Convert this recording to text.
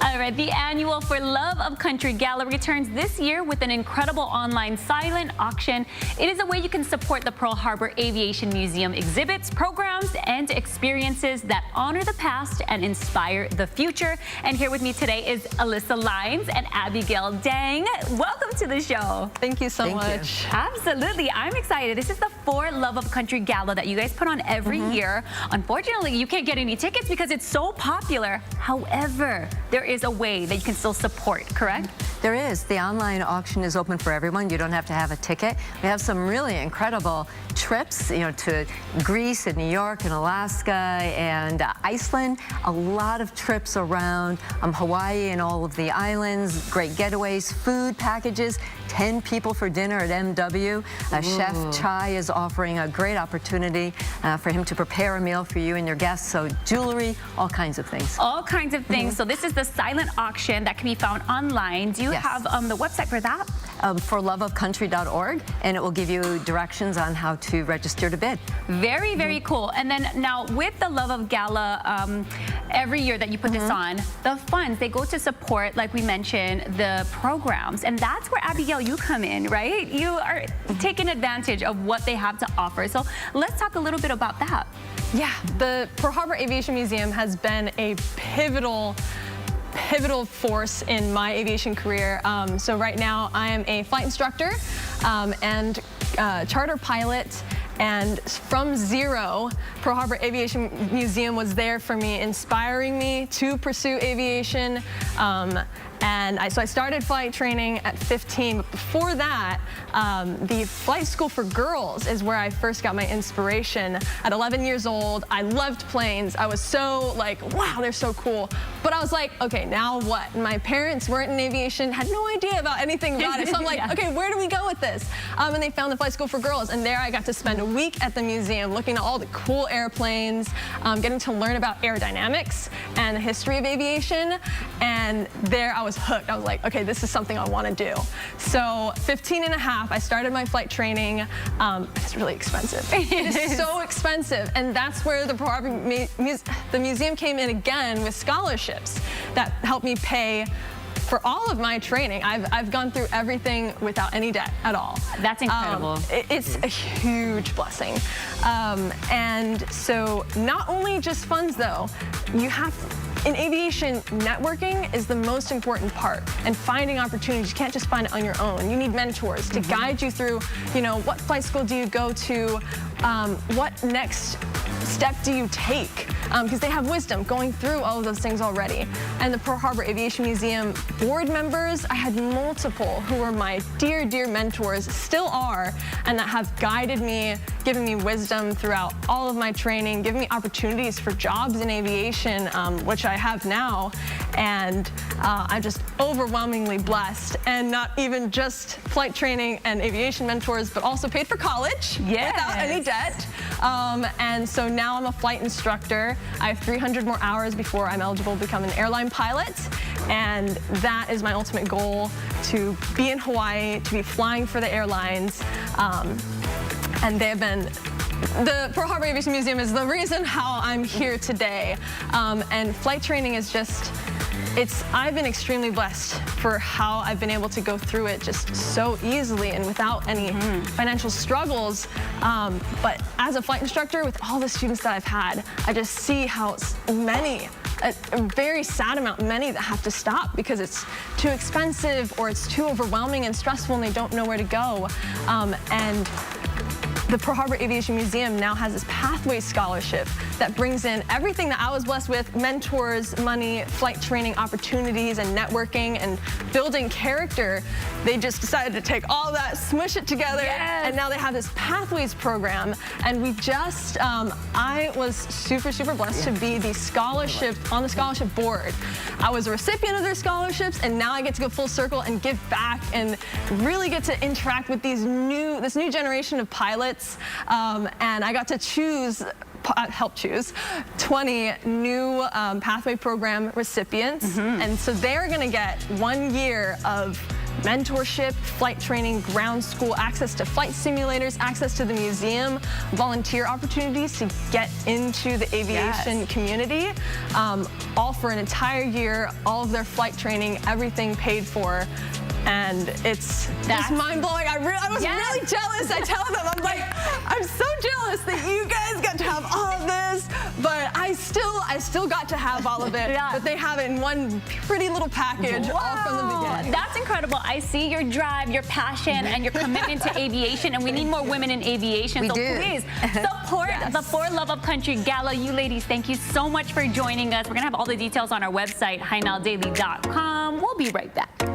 All right, the annual For Love of Country Gala returns this year with an incredible online silent auction. It is a way you can support the Pearl Harbor Aviation Museum exhibits, programs, and experiences that honor the past and inspire the future. And here with me today is Elissa and Abigail Dang. Welcome to the show. Thank you so much. Absolutely. I'm excited. This is the For Love of Country Gala that you guys put on every year. Unfortunately, you can't get any tickets because it's so popular. However, there is a way that you can still support, correct? There is. The online auction is open for everyone. You don't have to have a ticket. We have some really incredible trips, to Greece and New York and Alaska and Iceland. A lot of trips around Hawaii and all of the islands. Great getaways, food packages, 10 people for dinner at MW. Chef Chai is offering a great opportunity for him to prepare a meal for you and your guests. So jewelry, all kinds of things. All kinds of things. So this is the silent auction that can be found online. Do you have the website for that? forloveofcountry.org, and it will give you directions on how to register to bid. Very, very cool. And then now with the Love of Gala, every year that you put this on, the funds, they go to support, like we mentioned, the programs. And that's where, Abigail, you come in, right? You are taking advantage of what they have to offer. So let's talk a little bit about that. Yeah, the Pearl Harbor Aviation Museum has been a pivotal force in my aviation career. So right now I am a flight instructor and charter pilot, and from zero, Pearl Harbor Aviation Museum was there for me, inspiring me to pursue aviation. So I started flight training at 15, but before that, the flight school for girls is where I first got my inspiration. At 11 years old, I loved planes. I was so like, wow, they're so cool. But I was like, okay, now what? My parents weren't in aviation, had no idea about anything about it. So I'm like, okay, where do we go with this? And they found the flight school for girls, and there I got to spend a week at the museum looking at all the cool airplanes, getting to learn about aerodynamics and the history of aviation. And there I was hooked. I was like, okay, this is something I want to do. So 15 and a half, I started my flight training. It's really expensive. It is so expensive. And that's where the Pearl Harbor the museum came in again with scholarships that helped me pay for all of my training. I've gone through everything without any debt at all. That's incredible. It's a huge blessing. And so not only just funds though, in aviation, networking is the most important part, and finding opportunities. You can't just find it on your own. You need mentors to guide you through, what flight school do you go to? What next step do you take? Because they have wisdom going through all of those things already. And the Pearl Harbor Aviation Museum board members, I had multiple who were my dear, dear mentors, still are, and that have guided me, given me wisdom throughout all of my training, given me opportunities for jobs in aviation, which I have now. And I'm just overwhelmingly blessed, and not even just flight training and aviation mentors, but also paid for college without any debt. And so now I'm a flight instructor. I have 300 more hours before I'm eligible to become an airline pilot. And that is my ultimate goal, to be in Hawaii, to be flying for the airlines. And they have been, the Pearl Harbor Aviation Museum is the reason how I'm here today. And flight training is just, I've been extremely blessed for how I've been able to go through it just so easily and without any financial struggles. But as a flight instructor, with all the students that I've had, I just see how many, a very sad amount, many that have to stop because it's too expensive or it's too overwhelming and stressful and they don't know where to go. And the Pearl Harbor Aviation Museum now has this Pathways Scholarship that brings in everything that I was blessed with: mentors, money, flight training opportunities, and networking and building character. They just decided to take all that, smush it together, and now they have this Pathways program. And we just, I was super, super blessed to be the scholarship, on the scholarship board. I was a recipient of their scholarships, and now I get to go full circle and give back and really get to interact with this new generation of pilots. And I got to help choose 20 new Pathway Program recipients. And so they're going to get 1 year of mentorship, flight training, ground school, access to flight simulators, access to the museum, volunteer opportunities to get into the aviation community, all for an entire year, all of their flight training, everything paid for. And it's just mind-blowing. I was really jealous. I tell them, I'm like, I'm so jealous that you guys got to have all of this, but I still got to have all of it. But they have it in one pretty little package all from the beginning. That's incredible. I see your drive, your passion, and your commitment to aviation, and we need more women in aviation. Please support the For Love of Country Gala. You ladies, thank you so much for joining us. We're going to have all the details on our website, HiNowDaily.com. We'll be right back.